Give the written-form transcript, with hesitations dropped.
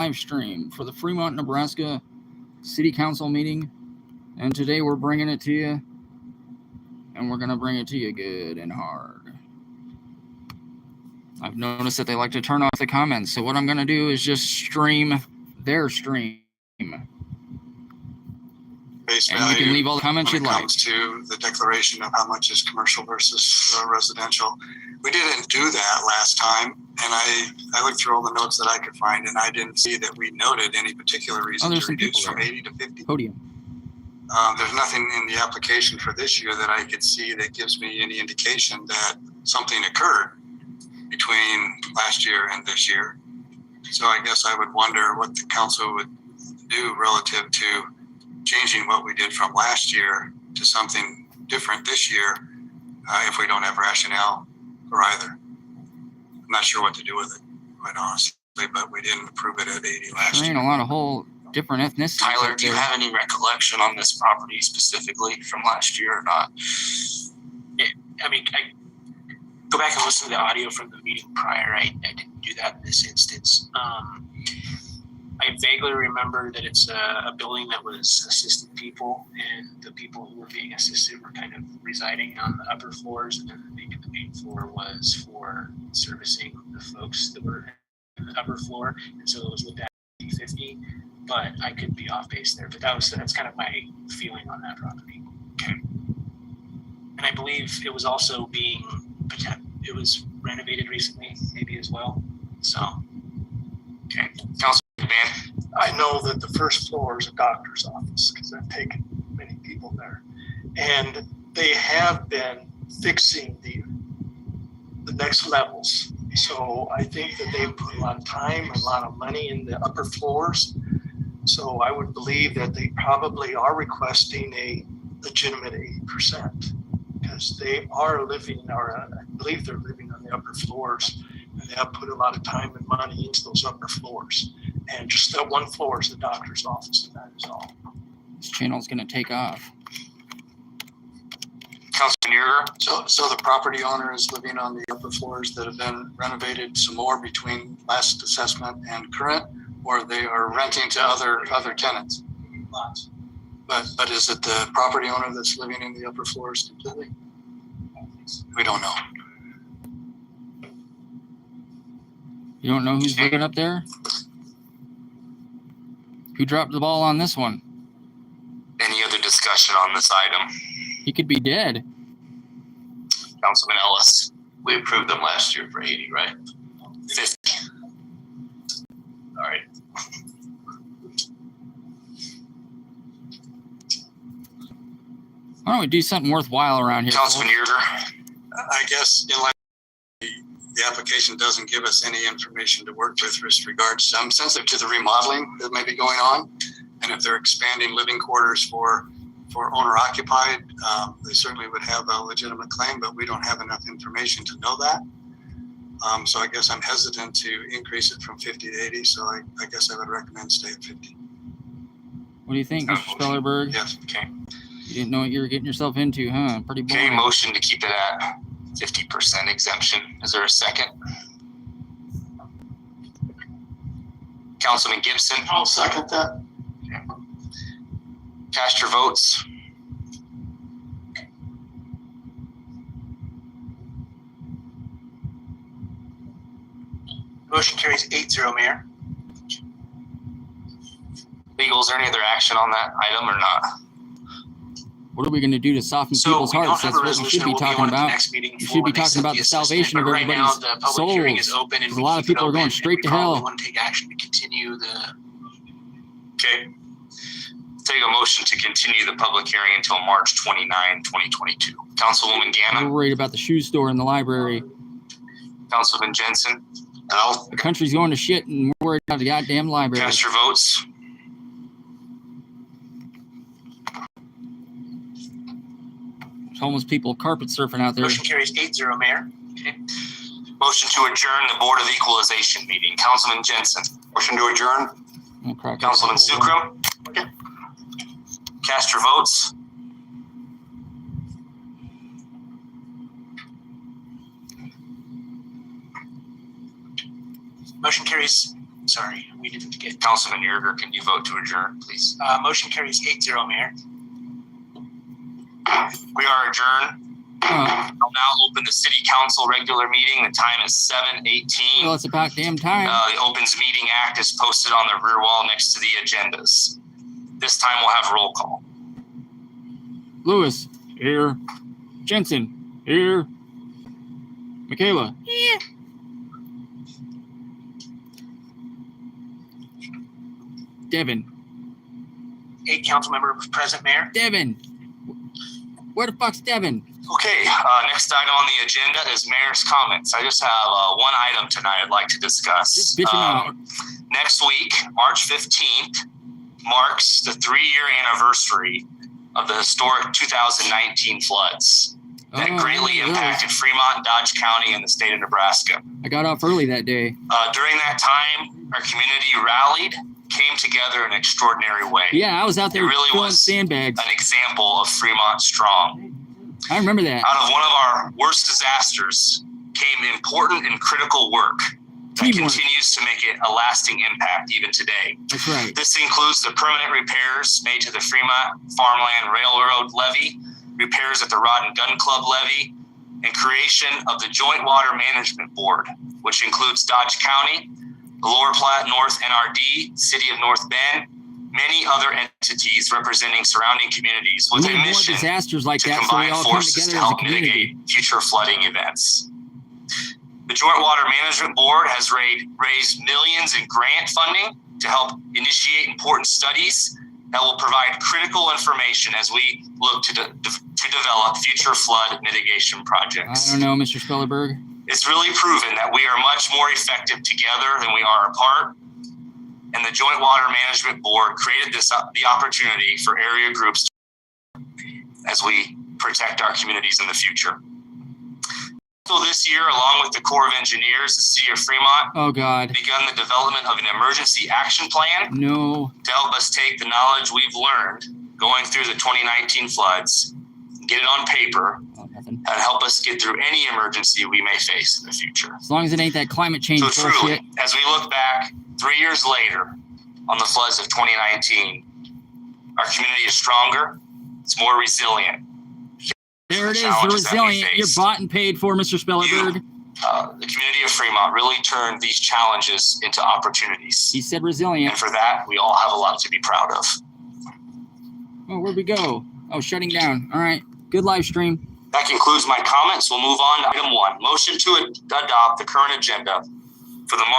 live stream for the Fremont, Nebraska City Council meeting. And today we're bringing it to you. And we're going to bring it to you good and hard. I've noticed that they like to turn off the comments. So what I'm going to do is just stream their stream. Base and value you can leave all the comments you'd like. When it comes to the declaration of how much is commercial versus residential. We didn't do that last time, and I looked through all the notes that I could find, and I didn't see that we noted any particular reason to reduce from 80 to 50. Podium. There's nothing in the application for this year that I could see that gives me any indication that something occurred between last year and this year. So I guess I would wonder what the council would do relative to changing what we did from last year to something different this year if we don't have rationale for either. I'm not sure what to do with it, quite honestly, but we didn't approve it at 80 last year. There ain't a lot of whole different ethnicities. Tyler, do you have any recollection on this property specifically from last year or not? I go back and listen to the audio from the meeting prior. I didn't do that in this instance. I vaguely remember that it's a building that was assisting people, and the people who were being assisted were kind of residing on the upper floors, and then maybe the main floor was for servicing the folks that were in the upper floor, and so it was looked at 50, but I could be off base there. But that's kind of my feeling on that property. Okay. And I believe it was also it was renovated recently, maybe as well. So, okay, Councilman Van. I know that the first floor is a doctor's office because I've taken many people there, and they have been fixing the next levels. So I think that they've put a lot of time and a lot of money in the upper floors. So I would believe that they probably are requesting a legitimate 80% because they are living, or I believe they're living on the upper floors, and they have put a lot of time and money into those upper floors. And just that one floor is the doctor's office, and that is all. This channel's going to take off. Councilman Yeager. So the property owner is living on the upper floors that have been renovated some more between last assessment and current, or they are renting to other tenants? Lots. But is it the property owner that's living in the upper floors completely? We don't know. You don't know who's living up there? Who dropped the ball on this one? Any other discussion on this item? He could be dead. Councilman Ellis. We approved them last year for 80, right? 50. All right. Why don't we do something worthwhile around here? Councilman Yeager. I guess the application doesn't give us any information to work with regards. I'm sensitive to the remodeling that may be going on, and if they're expanding living quarters for owner occupied, they certainly would have a legitimate claim, but we don't have enough information to know that. So I guess I'm hesitant to increase it from 50 to 80. So I guess I would recommend stay at 50. What do you think, Mr. Spellerberg? Yes. Okay. You didn't know what you were getting yourself into, huh? Pretty boring. Okay, motion to keep it at 50% exemption. Is there a second? Councilman Gibson. I'll second that. Okay. Cast your votes. motion carries 8-0, Mayor. Legal, is there any other action on that item or not? What are we going to do to soften people's hearts? That's what we should be talking about. We should be talking about the salvation of everybody's souls. Because a lot of people are going straight to hell. We want to take action to continue the... Okay. Take a motion to continue the public hearing until March 29, 2022. Councilwoman We're Gannon. worried about the shoe store and the library. Councilman Jensen. The country's going to shit and we're worried about the goddamn library. Cast your votes. Homeless people carpet surfing out there. Motion carries 8-0, Mayor. Okay. Motion to adjourn the Board of Equalization meeting. Councilman Jensen. Motion to adjourn. Oh, crap. Councilman Sukram. Okay. Cast your votes. Motion carries Sorry, we didn't get. Councilman Yerger, can you vote to adjourn, please? Motion carries 8-0, Mayor. We are adjourned. I'll now open the city council regular meeting. The time is 7:18. Well, it's about damn time. The Opens Meeting Act is posted on the rear wall next to the agendas. This time we'll have roll call. Lewis, here. Jensen, here. Michaela. Here. Devin. 8 council members present, Mayor. Devin. Where the fuck's Devin? Okay, next item on the agenda is mayor's comments. I just have one item tonight I'd like to discuss. Just bitch him out. Next week, March 15th, marks the 3-year anniversary of the historic 2019 floods that greatly impacted Fremont, Dodge County, and the state of Nebraska. I got off early that day. During that time, our community rallied, came together in an extraordinary way. Yeah, I was out there really throwing was sandbags. An example of Fremont strong. I remember that. Out of one of our worst disasters came important and critical work that continues to make it a lasting impact even today. That's right. This includes the permanent repairs made to the Fremont Farmland Railroad levee, repairs at the Rod and Gun Club levee, and creation of the Joint Water Management Board, which includes Dodge County, the Lower Platte North NRD, City of North Bend, many other entities representing surrounding communities with a mission disasters like to that, so we combine all come forces together to as a help community. mitigate future flooding events. The Joint Water Management Board has raised millions in grant funding to help initiate important studies that will provide critical information as we look to develop future flood mitigation projects. I don't know, Mr. Spellerberg. It's really proven that we are much more effective together than we are apart. And the Joint Water Management Board created the opportunity for area groups as we protect our communities in the future. So this year, along with the Corps of Engineers, the City of Fremont begun the development of an emergency action plan to help us take the knowledge we've learned going through the 2019 floods, get it on paper, and help us get through any emergency we may face in the future. As long as it ain't that climate change bullshit. Truly, as we look back 3 years later on the floods of 2019, our community is stronger, it's more resilient. There it is, the resilient. You're bought and paid for, Mr. Spellerberg. The community of Fremont really turned these challenges into opportunities. He said resilient. And for that, we all have a lot to be proud of. Oh, where'd we go? Oh, shutting down. All right, good live stream. That concludes my comments. We'll move on to item 1. Motion to adopt the current agenda for the